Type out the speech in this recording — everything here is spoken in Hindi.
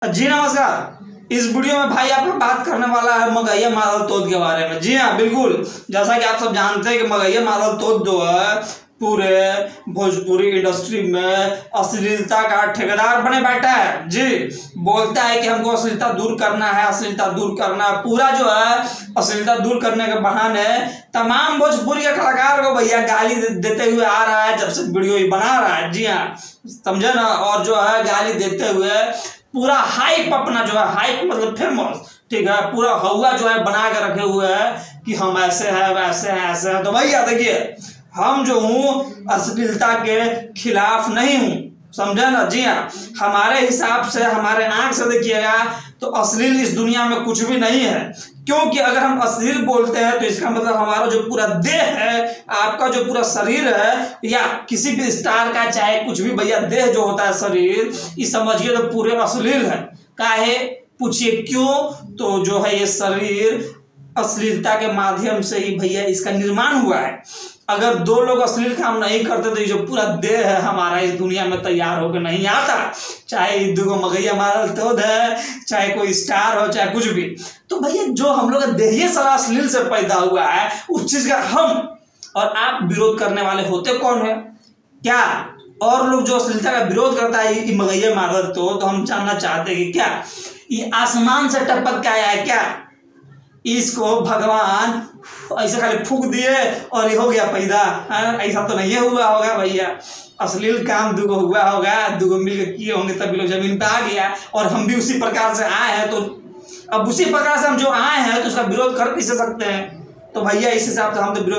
जी नमस्कार। इस वीडियो में भाई आपको बात करने वाला है मगहिया मादल तोत के बारे में। जी हाँ बिल्कुल, जैसा कि आप सब जानते हैं कि मगहिया मादल तोत जो है पूरे भोजपुरी इंडस्ट्री में अश्लीलता का ठेकेदार बने बैठा है। जी, बोलता है कि हमको अश्लीलता दूर करना है, अश्लीलता दूर करना है। पूरा जो है अश्लीलता दूर करने के बहाने तमाम भोजपुरी के कलाकार को भैया गाली देते हुए आ रहा है जब से वीडियो ये बना रहा है। जी हाँ, समझे ना। और जो है गाली देते हुए पूरा हाइप, अपना जो है हाइप मतलब फेमस, ठीक है, पूरा हवा जो है बना के रखे हुए है कि हम ऐसे हैं वैसे हैं ऐसे हैं। तो भैया देखिए, हम जो हूँ अश्लीलता के खिलाफ नहीं हूँ, समझे ना। जी हाँ, हमारे हिसाब से, हमारे आंख से देखिएगा तो अश्लील इस दुनिया में कुछ भी नहीं है। क्योंकि अगर हम अश्लील बोलते हैं तो इसका मतलब हमारा जो पूरा देह है, आपका जो पूरा शरीर है, या किसी भी स्टार का चाहे कुछ भी भैया देह जो होता है शरीर, ये समझिए तो पूरे अश्लील है। काहे पूछिए क्यों? तो जो है ये शरीर अश्लीलता के माध्यम से ही भैया इसका निर्माण हुआ है। अगर दो लोग अश्लील काम नहीं करते तो ये जो पूरा देह है हमारा इस दुनिया में तैयार होकर नहीं आता। चाहे दुगो मगहिया मादल तोत है, चाहे कोई स्टार हो, चाहे कुछ भी। तो भैया जो हम लोग का देह सारा अश्लील से पैदा हुआ है, उस चीज का हम और आप विरोध करने वाले होते कौन है? क्या और लोग जो अश्लीलता का विरोध करता है ये मगहिया मादल तोत, तो हम जानना चाहते हैं कि क्या ये आसमान से टपक के आया है क्या? इसको भगवान ऐसे खाली फूक दिए और ये हो गया पैदा? ऐसा तो नहीं हुआ होगा भैया। अश्लील काम दुगो हुआ होगा, दुगो मिलकर किए होंगे तभी लोग जमीन पे आ गया। और हम भी उसी प्रकार से आए हैं, तो अब उसी प्रकार से हम जो आए हैं तो उसका विरोध कर कैसे सकते हैं? तो भैया इस हिसाब से हम तो विरोध